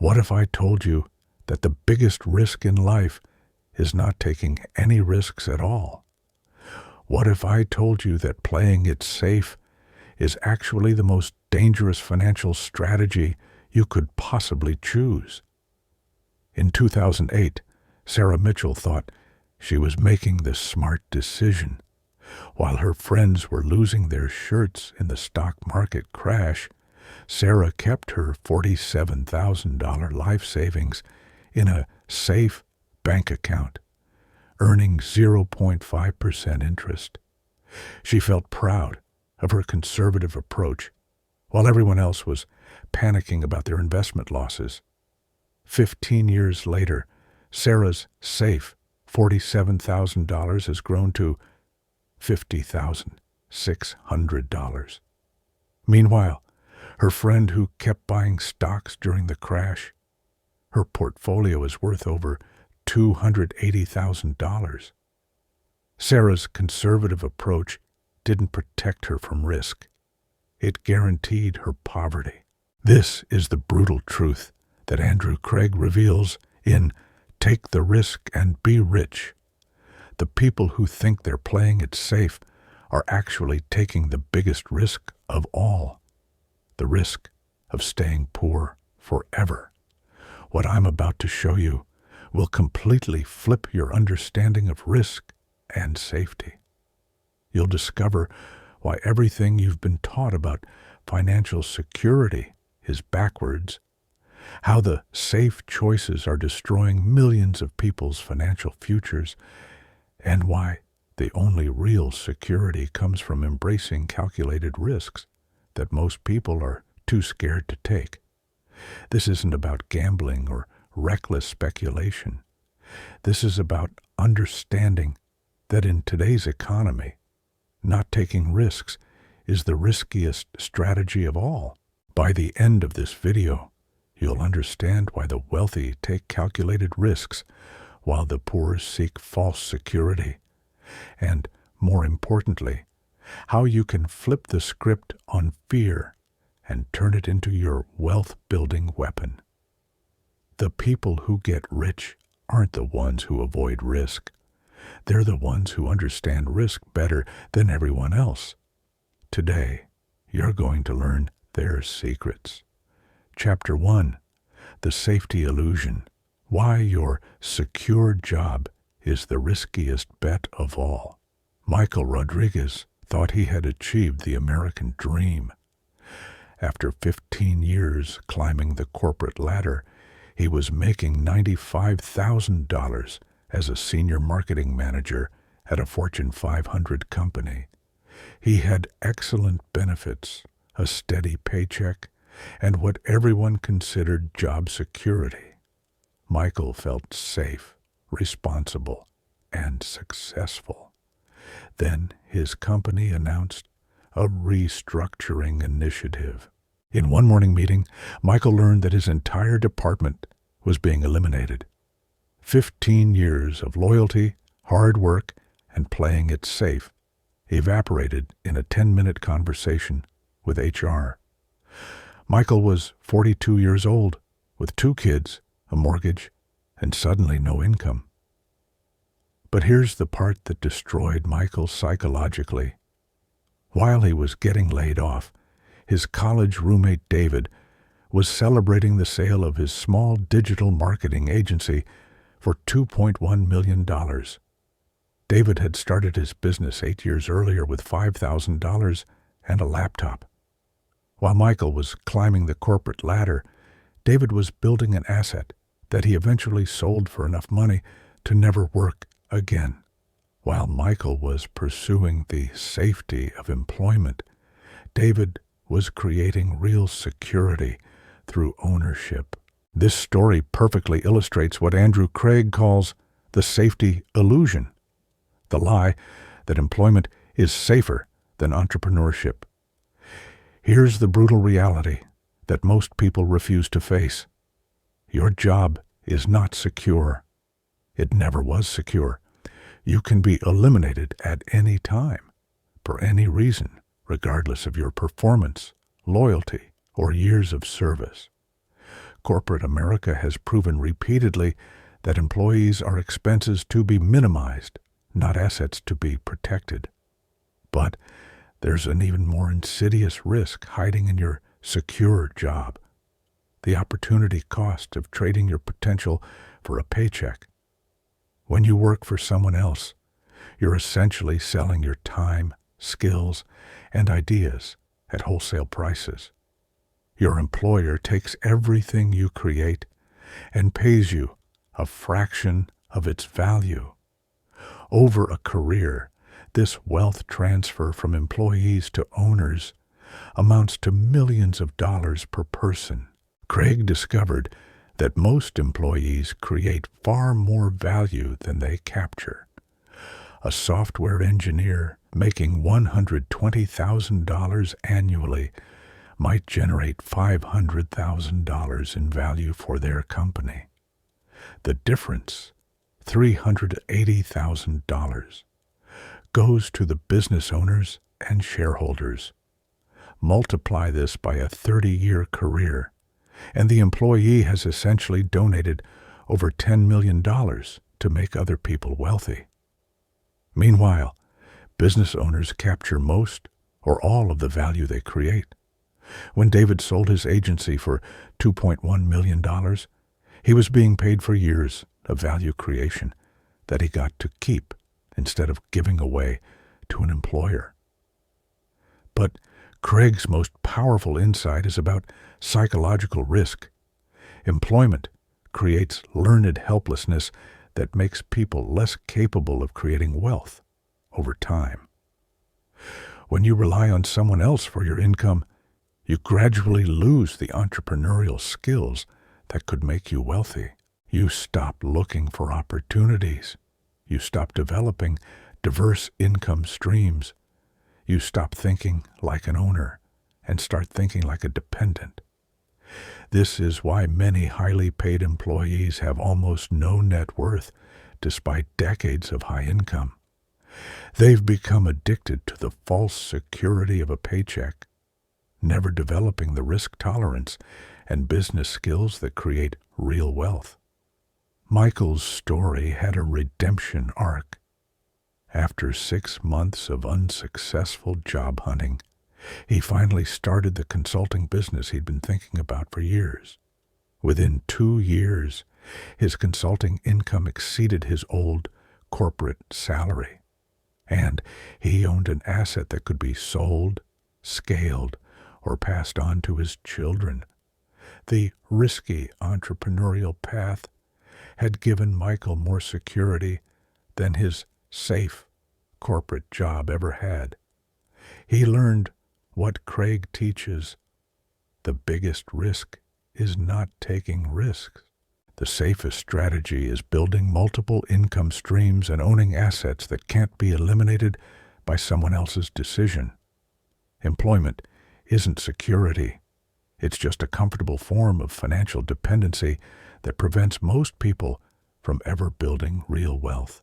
What if I told you that the biggest risk in life is not taking any risks at all? What if I told you that playing it safe is actually the most dangerous financial strategy you could possibly choose? In 2008, Sarah Mitchell thought she was making the smart decision. While her friends were losing their shirts in the stock market crash, Sarah kept her $47,000 life savings in a safe bank account, earning 0.5% interest. She felt proud of her conservative approach, while everyone else was panicking about their investment losses. 15 years later, Sarah's safe $47,000 has grown to $50,600. Meanwhile, her friend who kept buying stocks during the crash, her portfolio is worth over $280,000. Sarah's conservative approach didn't protect her from risk. It guaranteed her poverty. This is the brutal truth that Andrew Craig reveals in Take the Risk and Be Rich. The people who think they're playing it safe are actually taking the biggest risk of all, the risk of staying poor forever. What I'm about to show you will completely flip your understanding of risk and safety. You'll discover why everything you've been taught about financial security is backwards, how the safe choices are destroying millions of people's financial futures, and why the only real security comes from embracing calculated risks that most people are too scared to take. This isn't about gambling or reckless speculation. This is about understanding that in today's economy, not taking risks is the riskiest strategy of all. By the end of this video, you'll understand why the wealthy take calculated risks while the poor seek false security. And, more importantly, how you can flip the script on fear and turn it into your wealth-building weapon. The people who get rich aren't the ones who avoid risk. They're the ones who understand risk better than everyone else. Today, you're going to learn their secrets. Chapter 1, The Safety Illusion. Why your secure job is the riskiest bet of all. Michael Rodriguez thought he had achieved the American dream. After 15 years climbing the corporate ladder, he was making $95,000 as a senior marketing manager at a Fortune 500 company. He had excellent benefits, a steady paycheck, and what everyone considered job security. Michael felt safe, responsible, and successful. Then his company announced a restructuring initiative. In one morning meeting, Michael learned that his entire department was being eliminated. 15 years of loyalty, hard work, and playing it safe evaporated in a 10-minute conversation with HR. Michael was 42 years old, with 2 kids, a mortgage, and suddenly no income. But here's the part that destroyed Michael psychologically. While he was getting laid off, his college roommate David was celebrating the sale of his small digital marketing agency for $2.1 million. David had started his business 8 years earlier with $5,000 and a laptop. While Michael was climbing the corporate ladder, David was building an asset that he eventually sold for enough money to never work again. While Michael was pursuing the safety of employment, David was creating real security through ownership. This story perfectly illustrates what Andrew Craig calls the safety illusion, the lie that employment is safer than entrepreneurship. Here's the brutal reality that most people refuse to face. Your job is not secure. It never was secure. You can be eliminated at any time, for any reason, regardless of your performance, loyalty, or years of service. Corporate America has proven repeatedly that employees are expenses to be minimized, not assets to be protected. But there's an even more insidious risk hiding in your secure job. The opportunity cost of trading your potential for a paycheck. When you work for someone else, you're essentially selling your time, skills, and ideas at wholesale prices. Your employer takes everything you create and pays you a fraction of its value. Over a career, this wealth transfer from employees to owners amounts to millions of dollars per person. Craig discovered that most employees create far more value than they capture. A software engineer making $120,000 annually might generate $500,000 in value for their company. The difference, $380,000, goes to the business owners and shareholders. Multiply this by a 30-year career, and the employee has essentially donated over $10 million to make other people wealthy. Meanwhile, business owners capture most or all of the value they create. When David sold his agency for $2.1 million, he was being paid for years of value creation that he got to keep instead of giving away to an employer. But Craig's most powerful insight is about psychological risk. Employment creates learned helplessness that makes people less capable of creating wealth over time. When you rely on someone else for your income, you gradually lose the entrepreneurial skills that could make you wealthy. You stop looking for opportunities. You stop developing diverse income streams. You stop thinking like an owner and start thinking like a dependent. This is why many highly paid employees have almost no net worth despite decades of high income. They've become addicted to the false security of a paycheck, never developing the risk tolerance and business skills that create real wealth. Michael's story had a redemption arc. After 6 months of unsuccessful job hunting, he finally started the consulting business he'd been thinking about for years. Within 2 years, his consulting income exceeded his old corporate salary, and he owned an asset that could be sold, scaled, or passed on to his children. The risky entrepreneurial path had given Michael more security than his safe corporate job ever had. He learned what Craig teaches: the biggest risk is not taking risks. The safest strategy is building multiple income streams and owning assets that can't be eliminated by someone else's decision. Employment isn't security. It's just a comfortable form of financial dependency that prevents most people from ever building real wealth.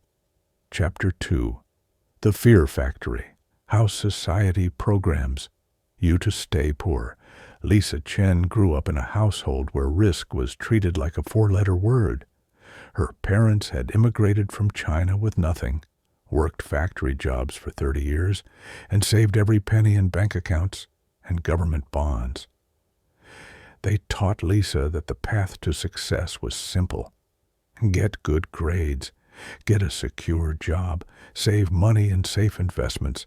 Chapter 2. The Fear Factory: How Society Programs You to Stay Poor. Lisa Chen grew up in a household where risk was treated like a 4-letter word. Her parents had immigrated from China with nothing, worked factory jobs for 30 years, and saved every penny in bank accounts and government bonds. They taught Lisa that the path to success was simple: get good grades, get a secure job, save money in safe investments,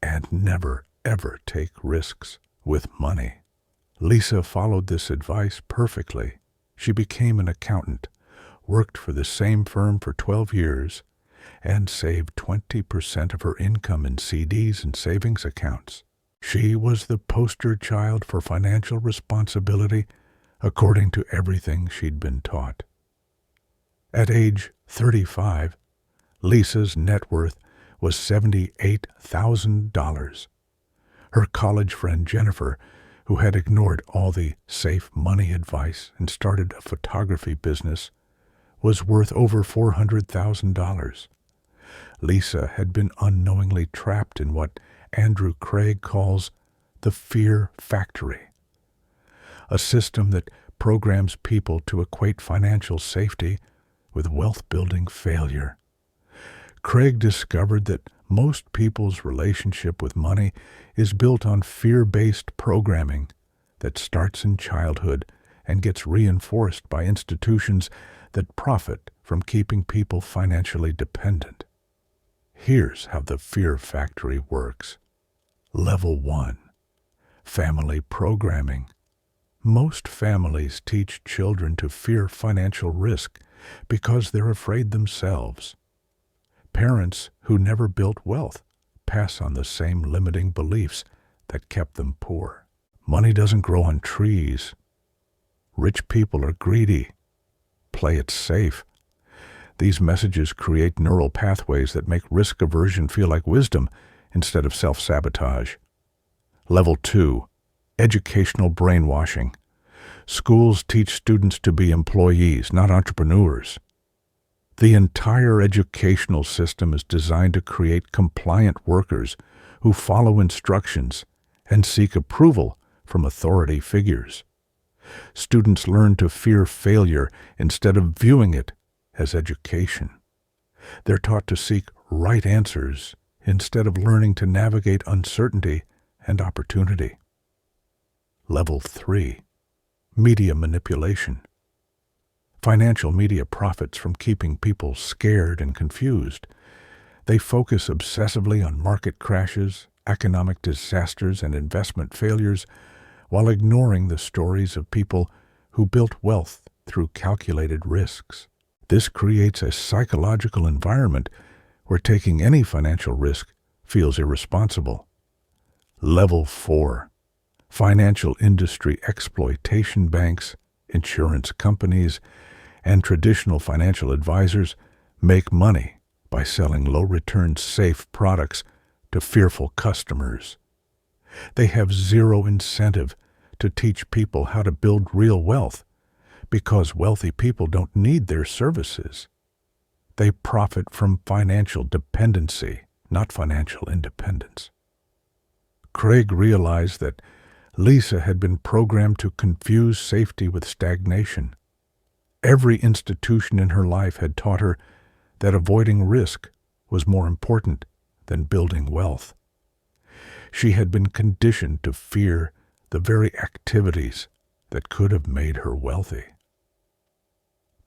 and never, ever take risks with money. Lisa followed this advice perfectly. She became an accountant, worked for the same firm for 12 years, and saved 20% of her income in CDs and savings accounts. She was the poster child for financial responsibility according to everything she'd been taught. At age 35, Lisa's net worth was $78,000. Her college friend Jennifer, who had ignored all the safe money advice and started a photography business, was worth over $400,000. Lisa had been unknowingly trapped in what Andrew Craig calls the fear factory, a system that programs people to equate financial safety with wealth-building failure. Craig discovered that most people's relationship with money is built on fear-based programming that starts in childhood and gets reinforced by institutions that profit from keeping people financially dependent. Here's how the fear factory works. Level 1. Family programming. Most families teach children to fear financial risk because they're afraid themselves. Parents who never built wealth pass on the same limiting beliefs that kept them poor. Money doesn't grow on trees. Rich people are greedy. Play it safe. These messages create neural pathways that make risk aversion feel like wisdom instead of self-sabotage. Level 2. Educational brainwashing. Schools teach students to be employees, not entrepreneurs. The entire educational system is designed to create compliant workers who follow instructions and seek approval from authority figures. Students learn to fear failure instead of viewing it as education. They're taught to seek right answers instead of learning to navigate uncertainty and opportunity. Level 3. Media manipulation. Financial media profits from keeping people scared and confused. They focus obsessively on market crashes, economic disasters, and investment failures, while ignoring the stories of people who built wealth through calculated risks. This creates a psychological environment where taking any financial risk feels irresponsible. Level 4. Financial industry exploitation. Banks, insurance companies, and traditional financial advisors make money by selling low-return safe products to fearful customers. They have zero incentive to teach people how to build real wealth because wealthy people don't need their services. They profit from financial dependency, not financial independence. Craig realized that Lisa had been programmed to confuse safety with stagnation. Every institution in her life had taught her that avoiding risk was more important than building wealth. She had been conditioned to fear the very activities that could have made her wealthy.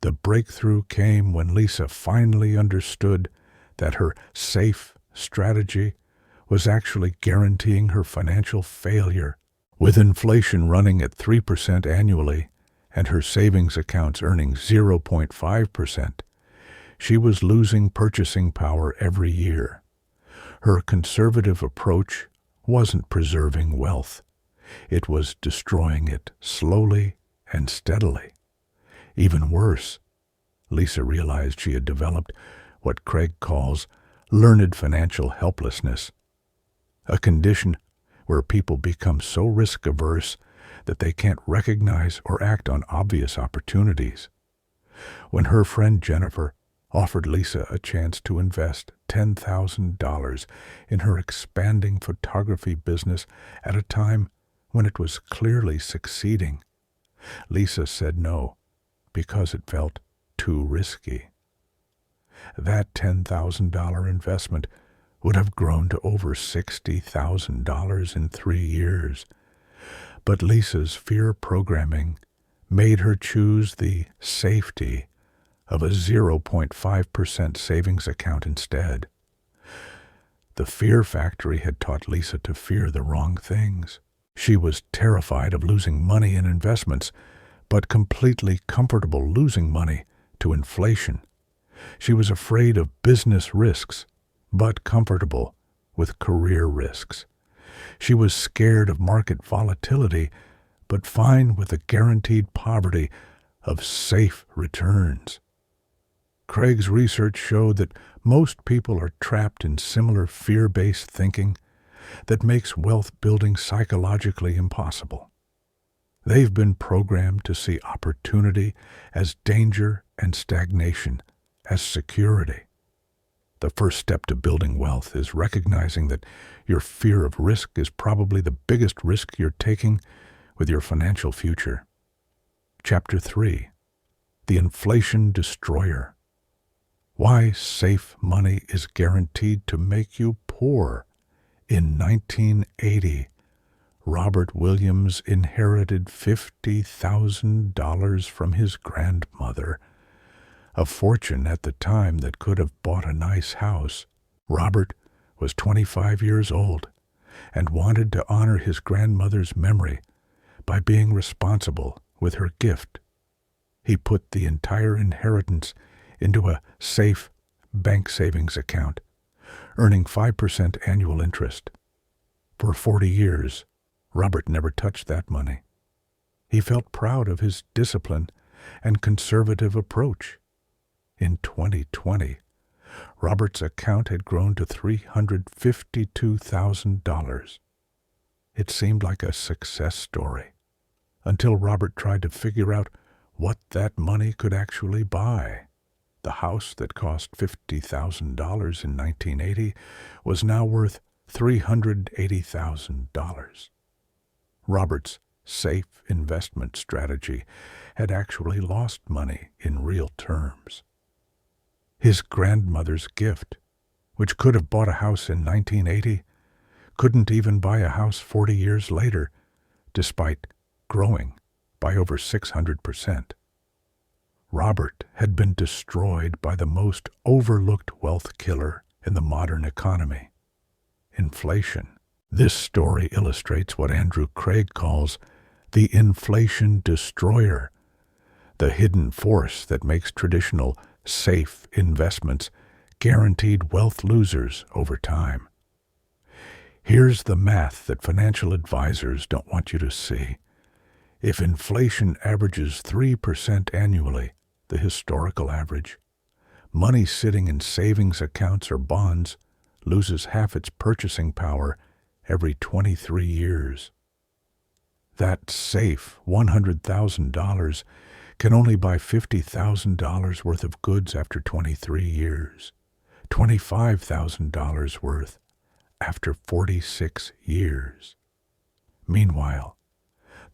The breakthrough came when Lisa finally understood that her safe strategy was actually guaranteeing her financial failure. With inflation running at 3% annually and her savings accounts earning 0.5%, she was losing purchasing power every year. Her conservative approach wasn't preserving wealth. It was destroying it slowly and steadily. Even worse, Lisa realized she had developed what Craig calls learned financial helplessness, a condition where people become so risk-averse that they can't recognize or act on obvious opportunities. When her friend Jennifer offered Lisa a chance to invest $10,000 in her expanding photography business at a time when it was clearly succeeding, Lisa said no because it felt too risky. That $10,000 investment would have grown to over $60,000 in 3 years. But Lisa's fear programming made her choose the safety of a 0.5% savings account instead. The fear factory had taught Lisa to fear the wrong things. She was terrified of losing money in investments, but completely comfortable losing money to inflation. She was afraid of business risks, but comfortable with career risks. She was scared of market volatility, but fine with the guaranteed poverty of safe returns. Craig's research showed that most people are trapped in similar fear-based thinking that makes wealth building psychologically impossible. They've been programmed to see opportunity as danger and stagnation as security. The first step to building wealth is recognizing that your fear of risk is probably the biggest risk you're taking with your financial future. Chapter 3. The Inflation Destroyer. Why safe money is guaranteed to make you poor. In 1980, Robert Williams inherited $50,000 from his grandmother, a fortune at the time that could have bought a nice house. Robert was 25 years old and wanted to honor his grandmother's memory by being responsible with her gift. He put the entire inheritance into a safe bank savings account, earning 5% annual interest. For 40 years, Robert never touched that money. He felt proud of his discipline and conservative approach. In 2020, Robert's account had grown to $352,000. It seemed like a success story, until Robert tried to figure out what that money could actually buy. The house that cost $50,000 in 1980 was now worth $380,000. Robert's safe investment strategy had actually lost money in real terms. His grandmother's gift, which could have bought a house in 1980, couldn't even buy a house 40 years later, despite growing by over 600%. Robert had been destroyed by the most overlooked wealth killer in the modern economy: inflation. This story illustrates what Andrew Craig calls the inflation destroyer, the hidden force that makes traditional safe investments guaranteed wealth losers over time. Here's the math that financial advisors don't want you to see. If inflation averages 3% annually, the historical average, money sitting in savings accounts or bonds loses half its purchasing power every 23 years. That safe $100,000 can only buy $50,000 worth of goods after 23 years, $25,000 worth after 46 years. Meanwhile,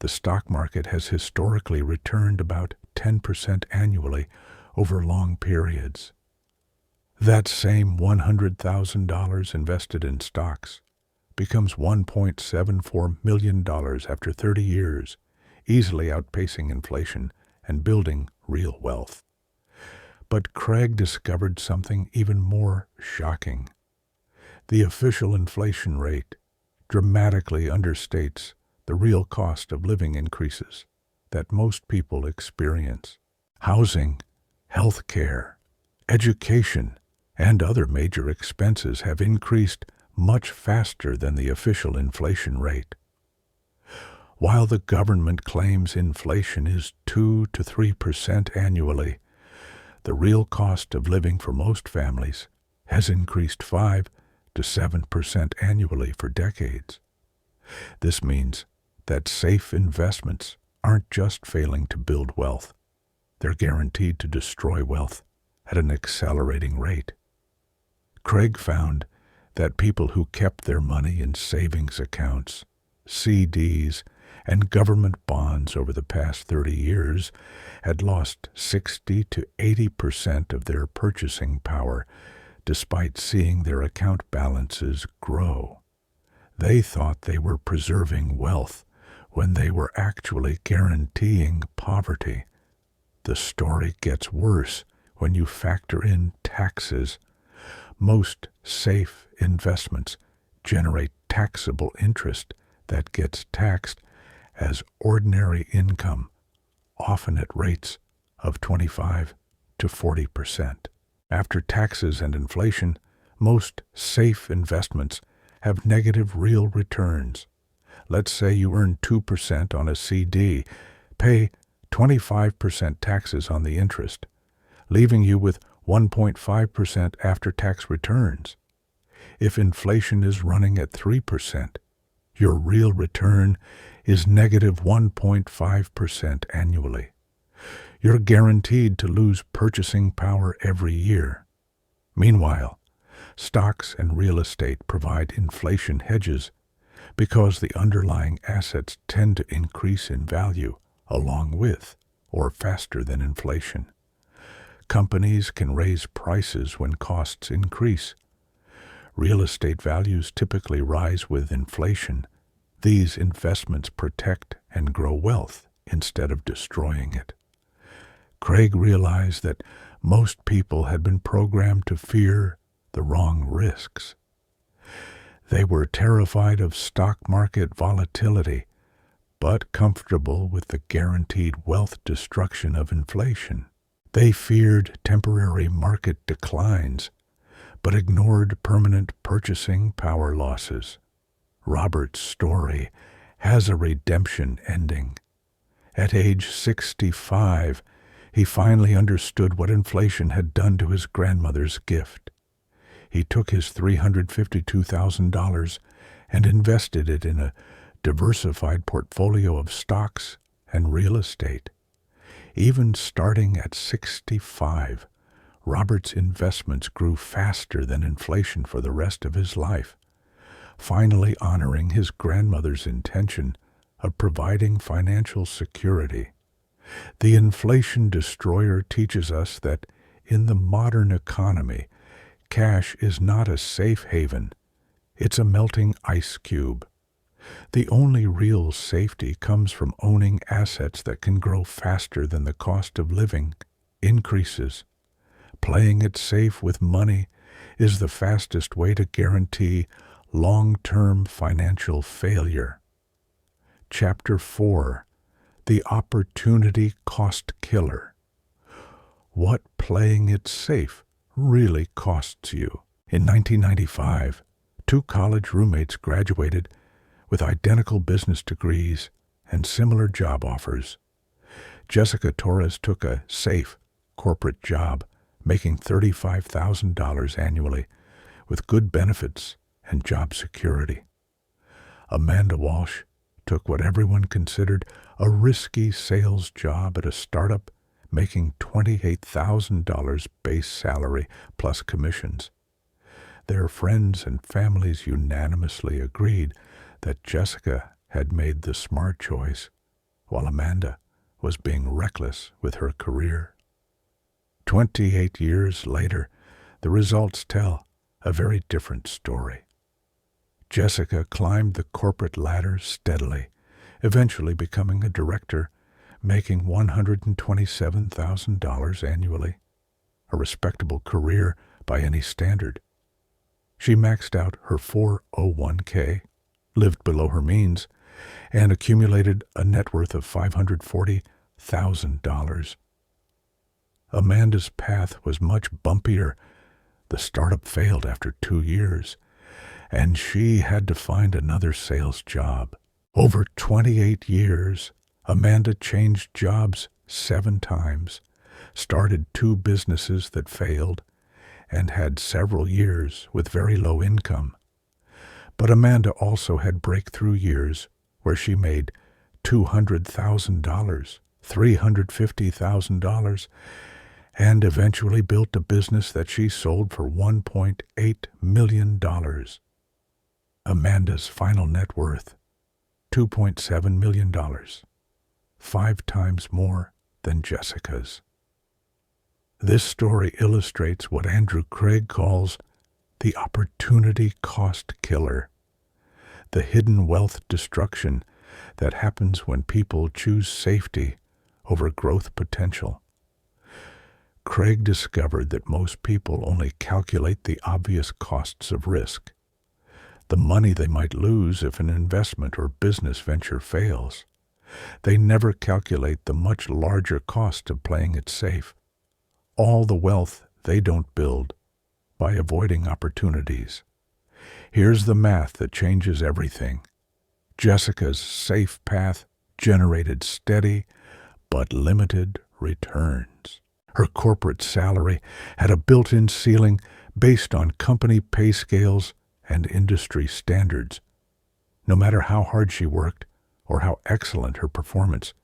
the stock market has historically returned about 10% annually over long periods. That same $100,000 invested in stocks becomes $1.74 million after 30 years, easily outpacing inflation and building real wealth. But Craig discovered something even more shocking. The official inflation rate dramatically understates the real cost of living increases that most people experience. Housing, health care, education, and other major expenses have increased much faster than the official inflation rate. While the government claims inflation is 2 to 3% annually, the real cost of living for most families has increased 5 to 7% annually for decades. This means that safe investments aren't just failing to build wealth, they're guaranteed to destroy wealth at an accelerating rate. Craig found that people who kept their money in savings accounts, CDs, and government bonds over the past 30 years had lost 60 to 80% of their purchasing power despite seeing their account balances grow. They thought they were preserving wealth when they were actually guaranteeing poverty. The story gets worse when you factor in taxes. Most safe investments generate taxable interest that gets taxed as ordinary income, often at rates of 25 to 40%. After taxes and inflation, most safe investments have negative real returns. Let's say you earn 2% on a CD, pay 25% taxes on the interest, leaving you with 1.5% after-tax returns. If inflation is running at 3%, your real return is negative 1.5% annually. You're guaranteed to lose purchasing power every year. Meanwhile, stocks and real estate provide inflation hedges because the underlying assets tend to increase in value along with or faster than inflation. Companies can raise prices when costs increase. Real estate values typically rise with inflation. These investments protect and grow wealth instead of destroying it. Craig realized that most people had been programmed to fear the wrong risks. They were terrified of stock market volatility, but comfortable with the guaranteed wealth destruction of inflation. They feared temporary market declines, but ignored permanent purchasing power losses. Robert's story has a redemption ending. At age 65, he finally understood what inflation had done to his grandmother's gift. He took his $352,000 and invested it in a diversified portfolio of stocks and real estate. Even starting at 65, Robert's investments grew faster than inflation for the rest of his life, finally honoring his grandmother's intention of providing financial security. The inflation destroyer teaches us that in the modern economy, cash is not a safe haven. It's a melting ice cube. The only real safety comes from owning assets that can grow faster than the cost of living increases. Playing it safe with money is the fastest way to guarantee long-term financial failure. Chapter 4: The Opportunity Cost Killer. What playing it safe really costs you. In 1995, 2 college roommates graduated with identical business degrees and similar job offers. Jessica Torres took a safe corporate job, making $35,000 annually, with good benefits and job security. Amanda Walsh took what everyone considered a risky sales job at a startup, making $28,000 base salary plus commissions. Their friends and families unanimously agreed that Jessica had made the smart choice, while Amanda was being reckless with her career. 28 years later, the results tell a very different story. Jessica climbed the corporate ladder steadily, eventually becoming a director, making $127,000 annually, a respectable career by any standard. She maxed out her 401k, lived below her means, and accumulated a net worth of $540,000. Amanda's path was much bumpier. The startup failed after 2 years, and she had to find another sales job. Over 28 years, Amanda changed jobs 7 times, started 2 businesses that failed, and had several years with very low income. But Amanda also had breakthrough years where she made $200,000, $350,000, and eventually built a business that she sold for $1.8 million. Amanda's final net worth, $2.7 million, 5 times more than Jessica's. This story illustrates what Andrew Craig calls the opportunity cost killer, the hidden wealth destruction that happens when people choose safety over growth potential. Craig discovered that most people only calculate the obvious costs of risk, the money they might lose if an investment or business venture fails. They never calculate the much larger cost of playing it safe, all the wealth they don't build by avoiding opportunities. Here's the math that changes everything. Jessica's safe path generated steady but limited returns. Her corporate salary had a built-in ceiling based on company pay scales and industry standards. No matter how hard she worked or how excellent her performance,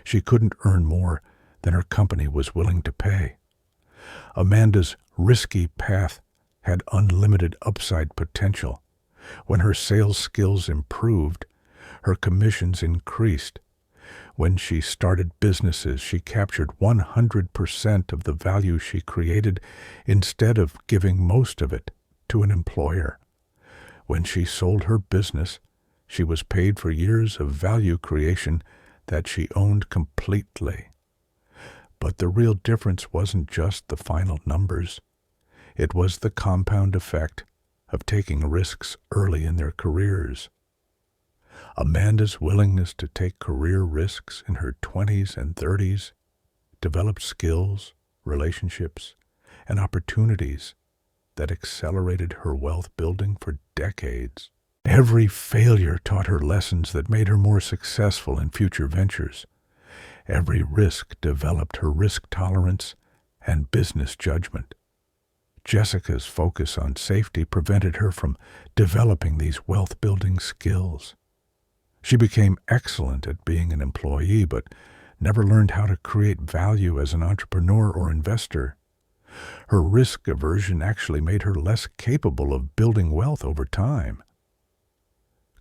she couldn't earn more than her company was willing to pay. Amanda's risky path had unlimited upside potential. When her sales skills improved, her commissions increased. When she started businesses, she captured 100% of the value she created instead of giving most of it to an employer. When she sold her business, she was paid for years of value creation that she owned completely. But the real difference wasn't just the final numbers. It was the compound effect of taking risks early in their careers. Amanda's willingness to take career risks in her 20s and 30s developed skills, relationships, and opportunities that accelerated her wealth building for decades. Every failure taught her lessons that made her more successful in future ventures. Every risk developed her risk tolerance and business judgment. Jessica's focus on safety prevented her from developing these wealth-building skills. She became excellent at being an employee, but never learned how to create value as an entrepreneur or investor. Her risk aversion actually made her less capable of building wealth over time.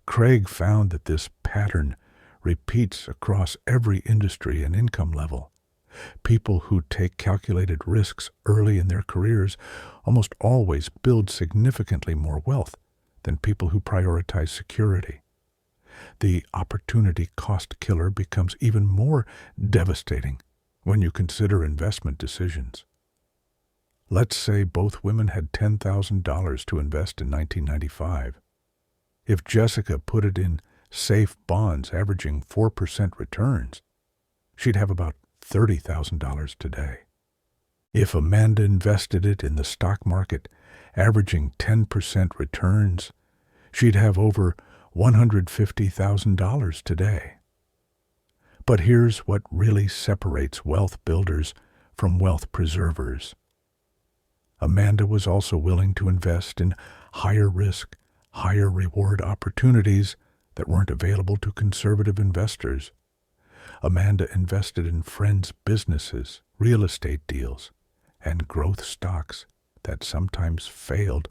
Craig found that this pattern repeats across every industry and income level. People who take calculated risks early in their careers almost always build significantly more wealth than people who prioritize security. The opportunity cost killer becomes even more devastating when you consider investment decisions. Let's say both women had $10,000 to invest in 1995. If Jessica put it in safe bonds averaging 4% returns, she'd have about $30,000 today. If Amanda invested it in the stock market averaging 10% returns, she'd have over $150,000 today. But here's what really separates wealth builders from wealth preservers. Amanda was also willing to invest in higher risk, higher reward opportunities that weren't available to conservative investors. Amanda invested in friends' businesses, real estate deals, and growth stocks that sometimes failed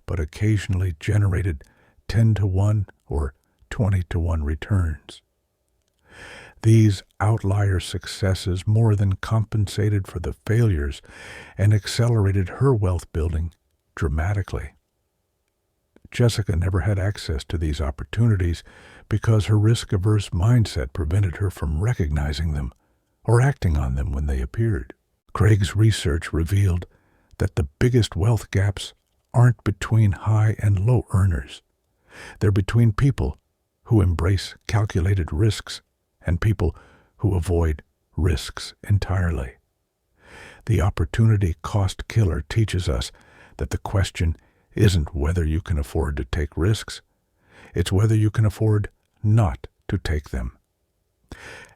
but occasionally generated 10-to-1 or 20-to-1 returns. These outlier successes more than compensated for the failures and accelerated her wealth building dramatically. Jessica never had access to these opportunities because her risk-averse mindset prevented her from recognizing them or acting on them when they appeared. Craig's research revealed that the biggest wealth gaps aren't between high and low earners. They're between people who embrace calculated risks and people who avoid risks entirely. The opportunity cost killer teaches us that the question isn't whether you can afford to take risks, it's whether you can afford not to take them.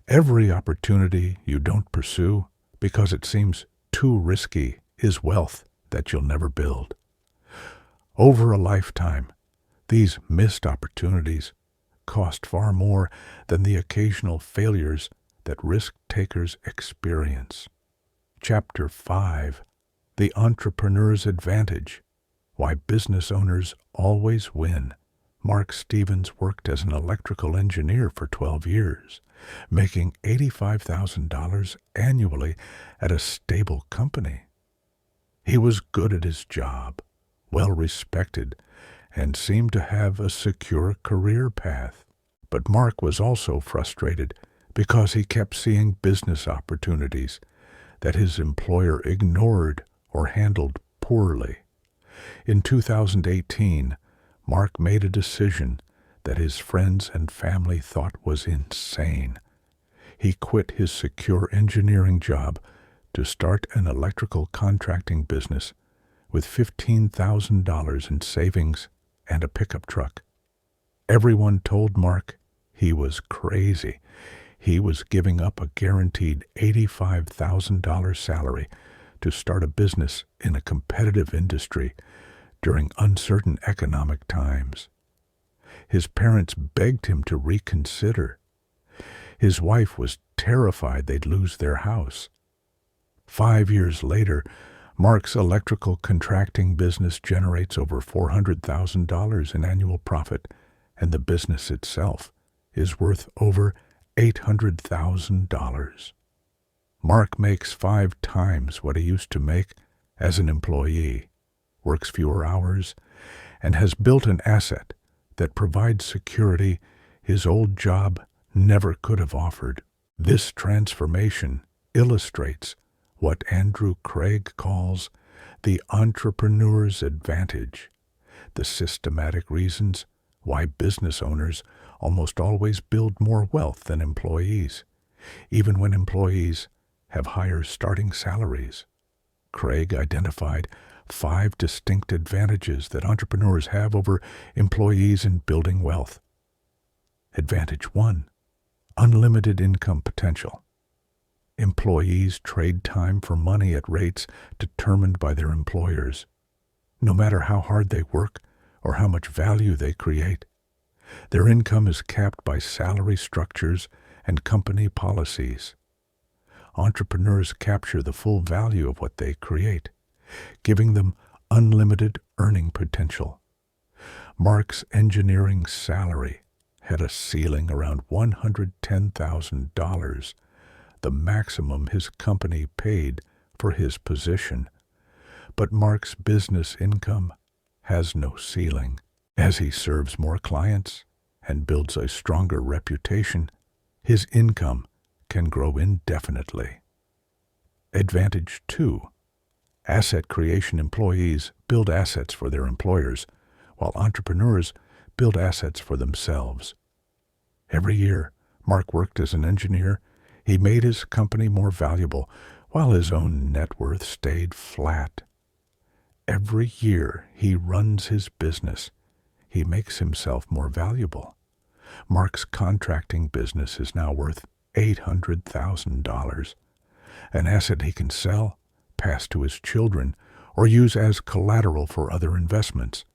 Every opportunity you don't pursue because it seems too risky is wealth that you'll never build. Over a lifetime, these missed opportunities cost far more than the occasional failures that risk-takers experience. Chapter 5: The Entrepreneur's Advantage: Why Business Owners Always Win. Mark Stevens worked as an electrical engineer for 12 years, making $85,000 annually at a stable company. He was good at his job, well respected, and seemed to have a secure career path. But Mark was also frustrated because he kept seeing business opportunities that his employer ignored or handled poorly. In 2018, Mark made a decision that his friends and family thought was insane. He quit his secure engineering job to start an electrical contracting business with $15,000 in savings and a pickup truck. Everyone told Mark he was crazy. He was giving up a guaranteed $85,000 salary to start a business in a competitive industry during uncertain economic times. His parents begged him to reconsider. His wife was terrified they'd lose their house. 5 years later, Mark's electrical contracting business generates over $400,000 in annual profit, and the business itself is worth over $800,000. Mark makes 5 times what he used to make as an employee, works fewer hours, and has built an asset that provides security his old job never could have offered. This transformation illustrates what Andrew Craig calls the entrepreneur's advantage, the systematic reasons why business owners almost always build more wealth than employees, even when employees have higher starting salaries. Craig identified 5 distinct advantages that entrepreneurs have over employees in building wealth. Advantage 1: unlimited income potential. Employees trade time for money at rates determined by their employers, no matter how hard they work or how much value they create. Their income is capped by salary structures and company policies. Entrepreneurs capture the full value of what they create, giving them unlimited earning potential. Mark's engineering salary had a ceiling around $110,000, the maximum his company paid for his position. But Mark's business income has no ceiling. As he serves more clients and builds a stronger reputation, his income can grow indefinitely. Advantage 2: asset creation. Employees build assets for their employers, while entrepreneurs build assets for themselves. Every year Mark worked as an engineer, he made his company more valuable, while his own net worth stayed flat. Every year he runs his business, he makes himself more valuable. Mark's contracting business is now worth $800,000, an asset he can sell, pass to his children, or use as collateral for other investments.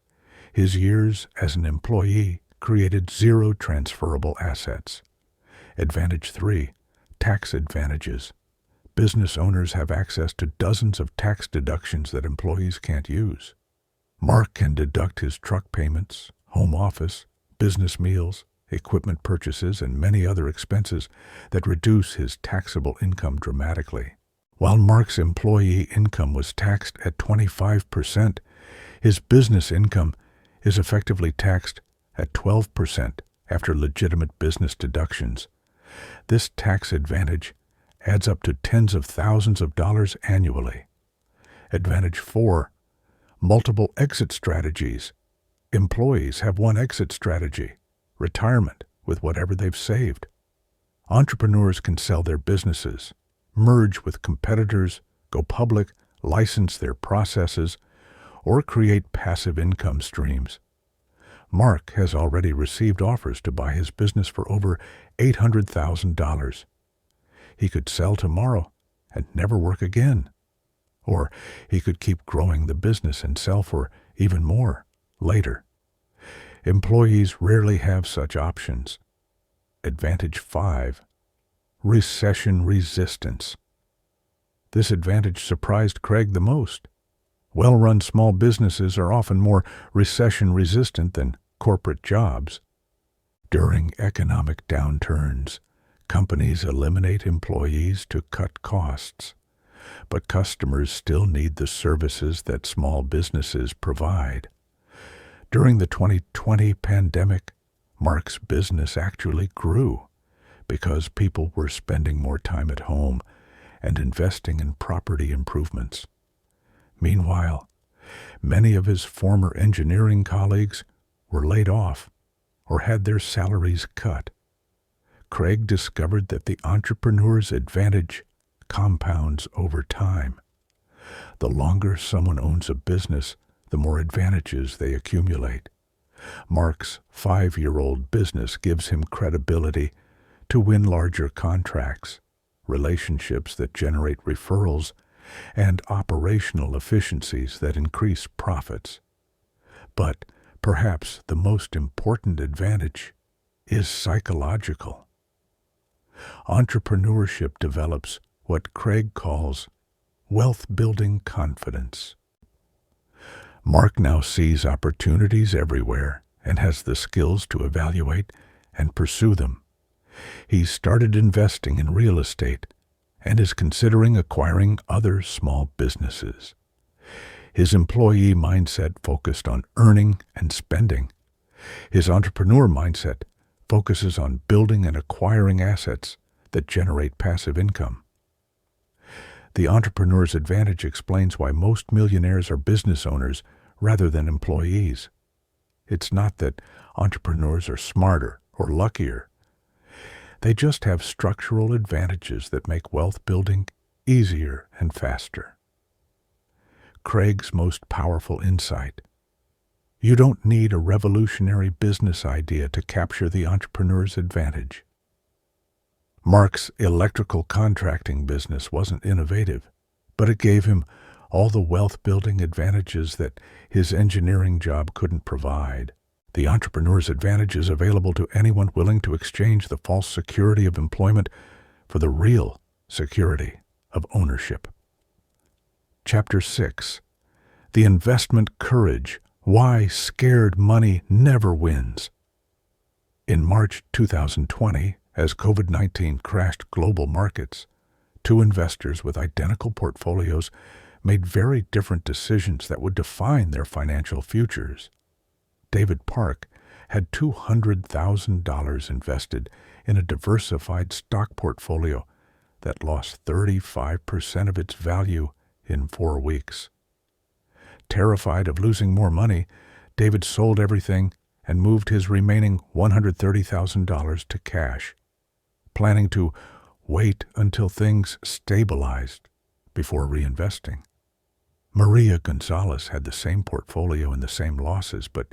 His years as an employee created 0 transferable assets. Advantage 3: tax advantages. Business owners have access to dozens of tax deductions that employees can't use. Mark can deduct his truck payments, home office, business meals, equipment purchases, and many other expenses that reduce his taxable income dramatically. While Mark's employee income was taxed at 25%, his business income is effectively taxed at 12% after legitimate business deductions. This tax advantage adds up to tens of thousands of dollars annually. Advantage 4: multiple exit strategies. Employees have one exit strategy: retirement with whatever they've saved. Entrepreneurs can sell their businesses, merge with competitors, go public, license their processes, or create passive income streams. Mark has already received offers to buy his business for over $800,000. He could sell tomorrow and never work again. Or he could keep growing the business and sell for even more later. Employees rarely have such options. Advantage 5: recession resistance. This advantage surprised Craig the most. Well-run small businesses are often more recession-resistant than corporate jobs. During economic downturns, companies eliminate employees to cut costs, but customers still need the services that small businesses provide. During the 2020 pandemic, Mark's business actually grew because people were spending more time at home and investing in property improvements. Meanwhile, many of his former engineering colleagues were laid off or had their salaries cut. Craig discovered that the entrepreneur's advantage compounds over time. The longer someone owns a business, the more advantages they accumulate. Mark's 5-year-old business gives him credibility to win larger contracts, relationships that generate referrals, and operational efficiencies that increase profits. But perhaps the most important advantage is psychological. Entrepreneurship develops what Craig calls wealth-building confidence. Mark now sees opportunities everywhere and has the skills to evaluate and pursue them. He started investing in real estate and is considering acquiring other small businesses. His employee mindset focused on earning and spending. His entrepreneur mindset focuses on building and acquiring assets that generate passive income. The Entrepreneur's Advantage explains why most millionaires are business owners rather than employees. It's not that entrepreneurs are smarter or luckier. They just have structural advantages that make wealth building easier and faster. Craig's most powerful insight. You don't need a revolutionary business idea to capture the entrepreneur's advantage. Mark's electrical contracting business wasn't innovative, but it gave him all the wealth-building advantages that his engineering job couldn't provide. The entrepreneur's advantage is available to anyone willing to exchange the false security of employment for the real security of ownership. Chapter 6. The Investment Courage. Why Scared Money Never Wins. In March 2020, as COVID-19 crashed global markets, two investors with identical portfolios made very different decisions that would define their financial futures. David Park had $200,000 invested in a diversified stock portfolio that lost 35% of its value in 4 weeks. Terrified of losing more money, David sold everything and moved his remaining $130,000 to cash, planning to wait until things stabilized before reinvesting. Maria Gonzalez had the same portfolio and the same losses, but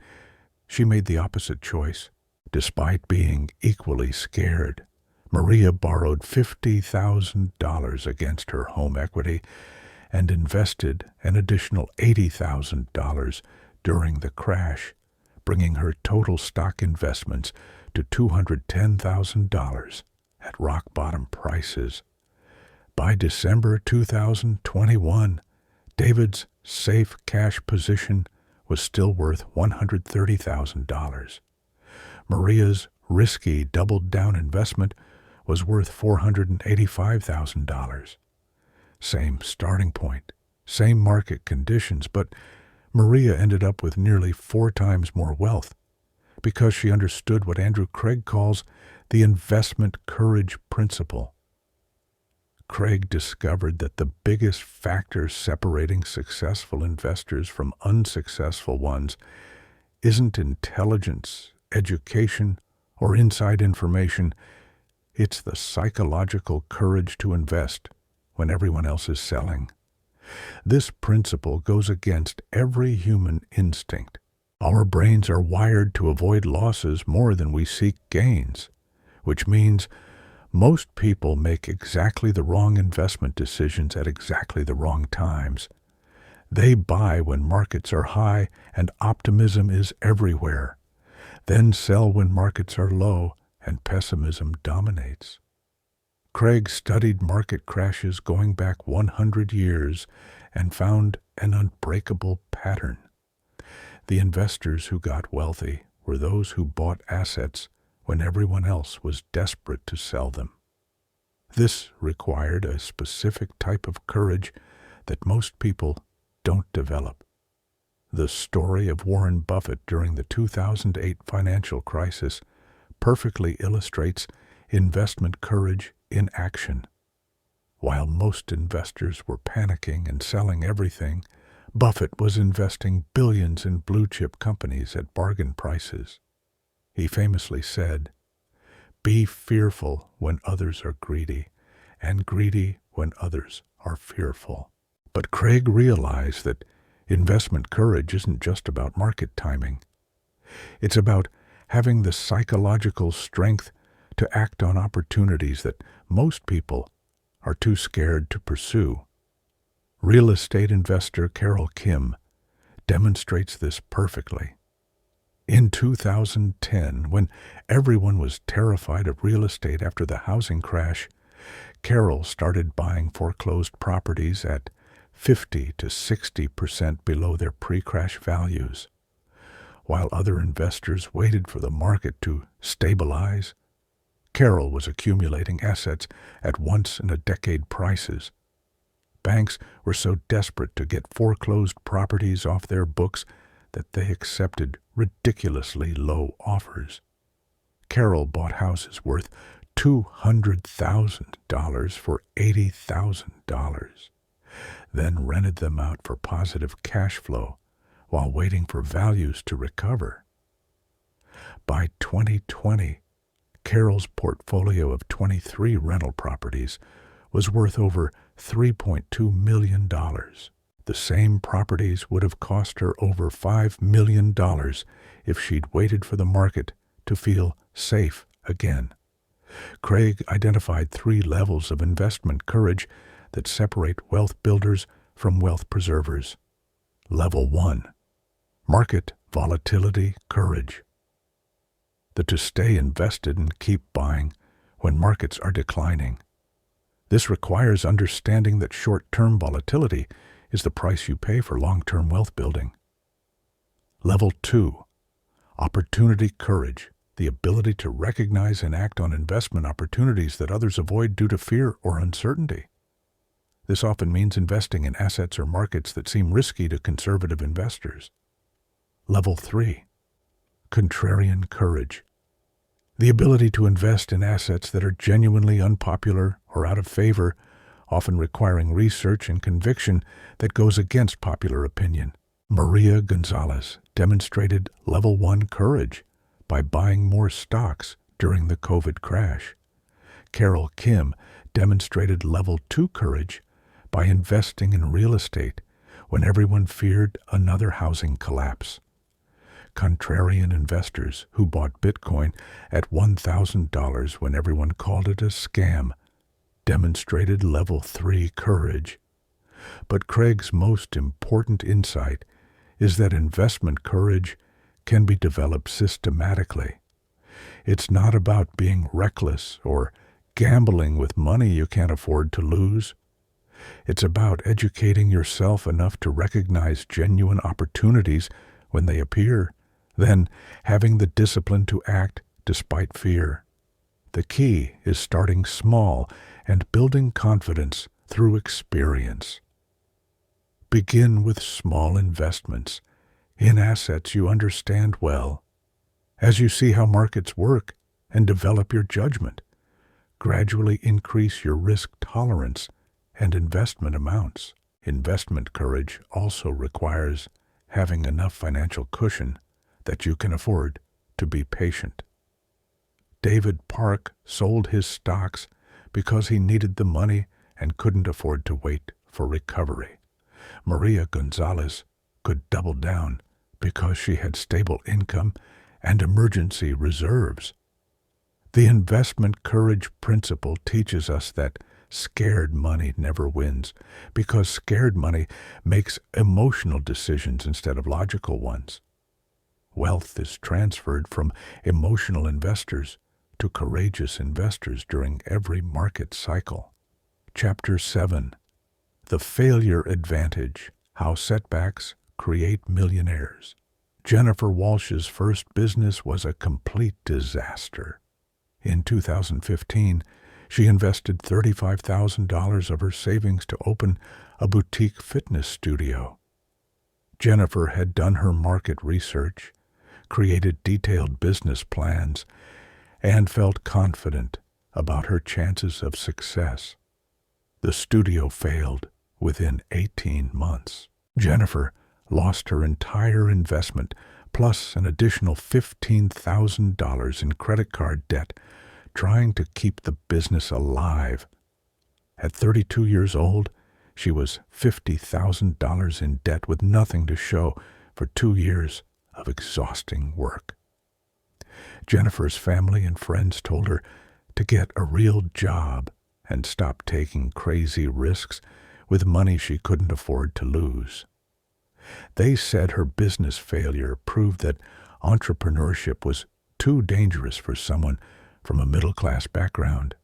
she made the opposite choice. Despite being equally scared, Maria borrowed $50,000 against her home equity and invested an additional $80,000 during the crash, bringing her total stock investments to $210,000 at rock-bottom prices. By December 2021, David's safe cash position was still worth $130,000. Maria's risky doubled-down investment was worth $485,000. Same starting point, same market conditions, but Maria ended up with nearly 4 times more wealth because she understood what Andrew Craig calls the investment courage principle. Craig discovered that the biggest factor separating successful investors from unsuccessful ones isn't intelligence, education, or inside information. It's the psychological courage to invest when everyone else is selling. This principle goes against every human instinct. Our brains are wired to avoid losses more than we seek gains, which means most people make exactly the wrong investment decisions at exactly the wrong times. They buy when markets are high and optimism is everywhere, then sell when markets are low and pessimism dominates. Craig studied market crashes going back 100 years and found an unbreakable pattern. The investors who got wealthy were those who bought assets when everyone else was desperate to sell them. This required a specific type of courage that most people don't develop. The story of Warren Buffett during the 2008 financial crisis perfectly illustrates investment courage in action. While most investors were panicking and selling everything, Buffett was investing billions in blue-chip companies at bargain prices. He famously said, "Be fearful when others are greedy, and greedy when others are fearful." But Craig realized that investment courage isn't just about market timing. It's about having the psychological strength to act on opportunities that most people are too scared to pursue. Real estate investor Carol Kim demonstrates this perfectly. In 2010, when everyone was terrified of real estate after the housing crash, Carol started buying foreclosed properties at 50 to 60% below their pre-crash values. While other investors waited for the market to stabilize, Carol was accumulating assets at once-in-a-decade prices. Banks were so desperate to get foreclosed properties off their books that they accepted ridiculously low offers. Carol bought houses worth $200,000 for $80,000, then rented them out for positive cash flow while waiting for values to recover. By 2020, Carol's portfolio of 23 rental properties was worth over $3.2 million. The same properties would have cost her over $5 million if she'd waited for the market to feel safe again. Craig identified 3 levels of investment courage that separate wealth builders from wealth preservers. Level 1. Market volatility courage. To stay invested and keep buying when markets are declining. This requires understanding that short-term volatility is the price you pay for long-term wealth building. Level 2. Opportunity courage, the ability to recognize and act on investment opportunities that others avoid due to fear or uncertainty. This often means investing in assets or markets that seem risky to conservative investors. Level 3. Contrarian courage, the ability to invest in assets that are genuinely unpopular or out of favor, often requiring research and conviction that goes against popular opinion. Maria Gonzalez demonstrated Level 1 courage by buying more stocks during the COVID crash. Carol Kim demonstrated Level 2 courage by investing in real estate when everyone feared another housing collapse. Contrarian investors who bought Bitcoin at $1,000 when everyone called it a scam demonstrated Level 3 courage. But Craig's most important insight is that investment courage can be developed systematically. It's not about being reckless or gambling with money you can't afford to lose. It's about educating yourself enough to recognize genuine opportunities when they appear, then having the discipline to act despite fear. The key is starting small and building confidence through experience. Begin with small investments in assets you understand well. As you see how markets work and develop your judgment, gradually increase your risk tolerance and investment amounts. Investment courage also requires having enough financial cushion that you can afford to be patient. David Park sold his stocks because he needed the money and couldn't afford to wait for recovery. Maria Gonzalez could double down because she had stable income and emergency reserves. The investment courage principle teaches us that scared money never wins, because scared money makes emotional decisions instead of logical ones. Wealth is transferred from emotional investors to courageous investors during every market cycle. Chapter 7. The Failure Advantage: How Setbacks Create Millionaires. Jennifer Walsh's first business was a complete disaster. In 2015, she invested $35,000 of her savings to open a boutique fitness studio. Jennifer had done her market research, created detailed business plans, and felt confident about her chances of success. The studio failed within 18 months. Jennifer lost her entire investment, plus an additional $15,000 in credit card debt, trying to keep the business alive. At 32 years old, she was $50,000 in debt with nothing to show for 2 years of exhausting work. Jennifer's family and friends told her to get a real job and stop taking crazy risks with money she couldn't afford to lose. They said her business failure proved that entrepreneurship was too dangerous for someone from a middle-class background.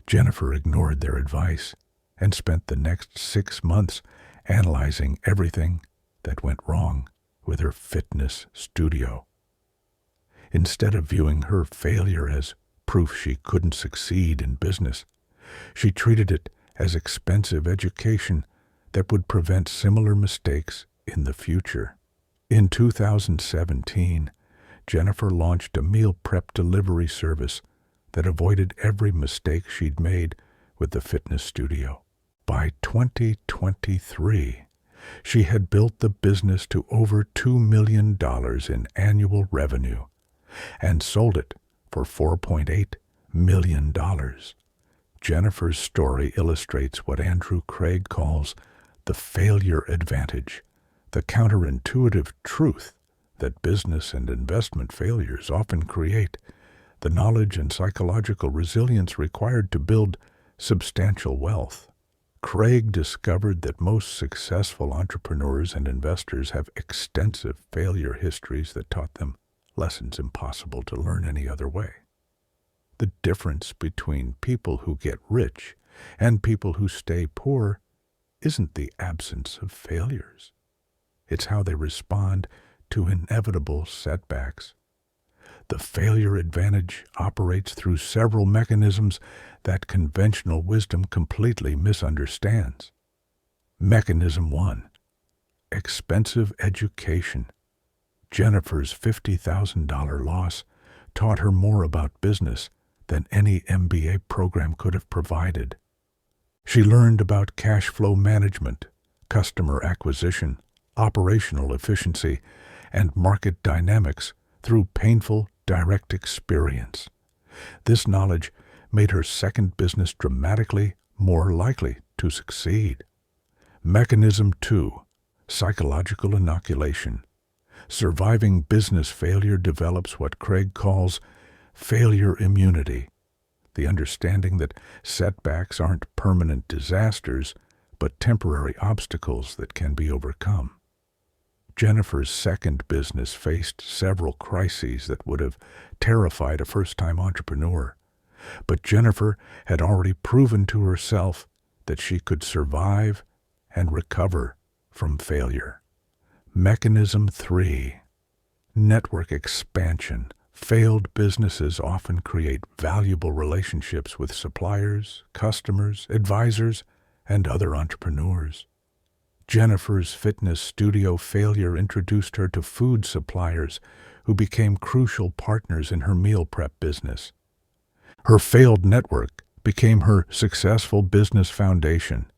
Jennifer ignored their advice and spent the next 6 months analyzing everything that went wrong with her fitness studio. Instead of viewing her failure as proof she couldn't succeed in business. She treated it as expensive education that would prevent similar mistakes in the future. In 2017, Jennifer launched a meal prep delivery service that avoided every mistake she'd made with the fitness studio. By 2023, she had built the business to over $2 million in annual revenue and sold it for $4.8 million. Jennifer's story illustrates what Andrew Craig calls the failure advantage, the counterintuitive truth that business and investment failures often create the knowledge and psychological resilience required to build substantial wealth. Craig discovered that most successful entrepreneurs and investors have extensive failure histories that taught them lessons impossible to learn any other way. The difference between people who get rich and people who stay poor isn't the absence of failures. It's how they respond to inevitable setbacks. The failure advantage operates through several mechanisms that conventional wisdom completely misunderstands. Mechanism 1. Expensive education. Jennifer's $50,000 loss taught her more about business than any MBA program could have provided. She learned about cash flow management, customer acquisition, operational efficiency, and market dynamics through painful, direct experience. This knowledge made her second business dramatically more likely to succeed. Mechanism 2. Psychological inoculation. Surviving business failure develops what Craig calls failure immunity, the understanding that setbacks aren't permanent disasters, but temporary obstacles that can be overcome. Jennifer's second business faced several crises that would have terrified a first-time entrepreneur, but Jennifer had already proven to herself that she could survive and recover from failure. Mechanism 3. Network expansion. Failed businesses often create valuable relationships with suppliers, customers, advisors, and other entrepreneurs. Jennifer's fitness studio failure introduced her to food suppliers who became crucial partners in her meal prep business. Her failed network became her successful business foundation.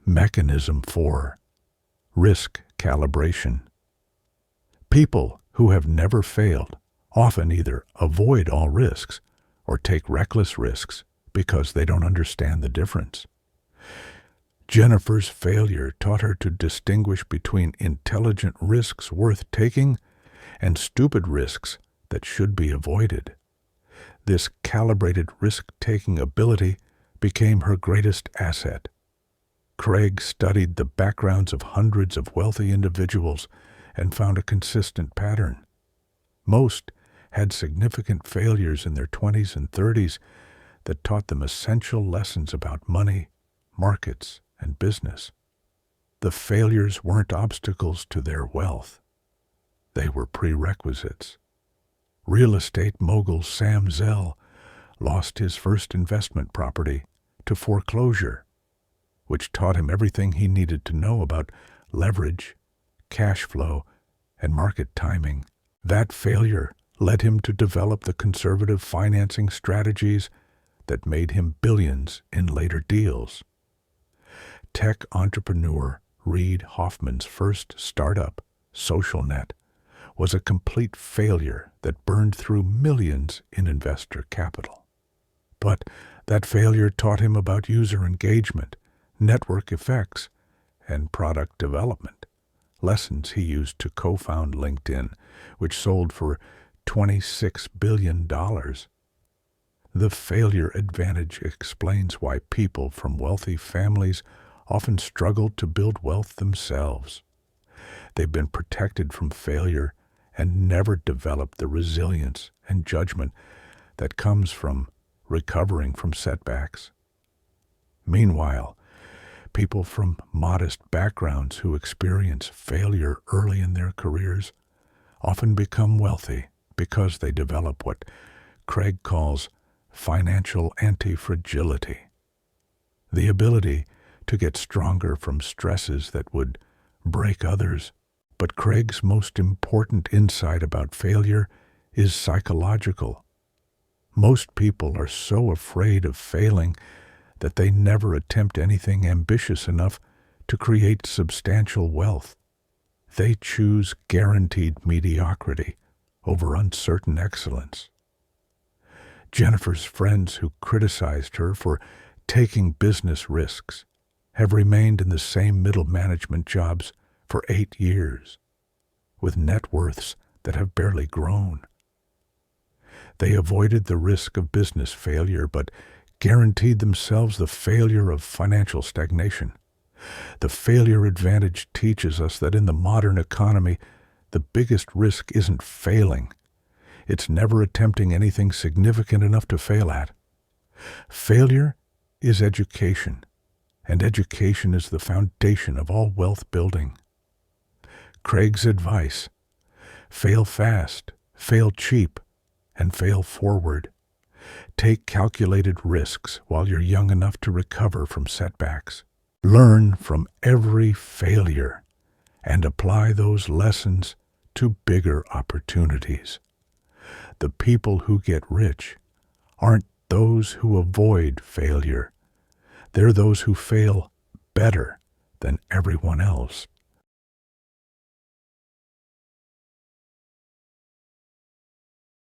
Mechanism 4. Risk calibration. People who have never failed often either avoid all risks or take reckless risks because they don't understand the difference. Jennifer's failure taught her to distinguish between intelligent risks worth taking and stupid risks that should be avoided. This calibrated risk-taking ability became her greatest asset. Craig studied the backgrounds of hundreds of wealthy individuals and found a consistent pattern. Most had significant failures in their 20s and 30s that taught them essential lessons about money, markets, and business. The failures weren't obstacles to their wealth. They were prerequisites. Real estate mogul Sam Zell lost his first investment property to foreclosure, which taught him everything he needed to know about leverage, cash flow, and market timing. That failure led him to develop the conservative financing strategies that made him billions in later deals. Tech entrepreneur Reid Hoffman's first startup, SocialNet, was a complete failure that burned through millions in investor capital. But that failure taught him about user engagement, network effects, and product development, lessons he used to co-found LinkedIn, which sold for $26 billion. The failure advantage explains why people from wealthy families often struggle to build wealth themselves. They've been protected from failure and never developed the resilience and judgment that comes from recovering from setbacks. Meanwhile, people from modest backgrounds who experience failure early in their careers often become wealthy because they develop what Craig calls financial anti-fragility, the ability to get stronger from stresses that would break others. But Craig's most important insight about failure is psychological. Most people are so afraid of failing that they never attempt anything ambitious enough to create substantial wealth. They choose guaranteed mediocrity over uncertain excellence. Jennifer's friends who criticized her for taking business risks have remained in the same middle management jobs for 8 years, with net worths that have barely grown. They avoided the risk of business failure, but guaranteed themselves the failure of financial stagnation. The failure advantage teaches us that in the modern economy, the biggest risk isn't failing. It's never attempting anything significant enough to fail at. Failure is education, and education is the foundation of all wealth building. Craig's advice: fail fast, fail cheap, and fail forward. Take calculated risks while you're young enough to recover from setbacks. Learn from every failure and apply those lessons to bigger opportunities. The people who get rich aren't those who avoid failure. They're those who fail better than everyone else.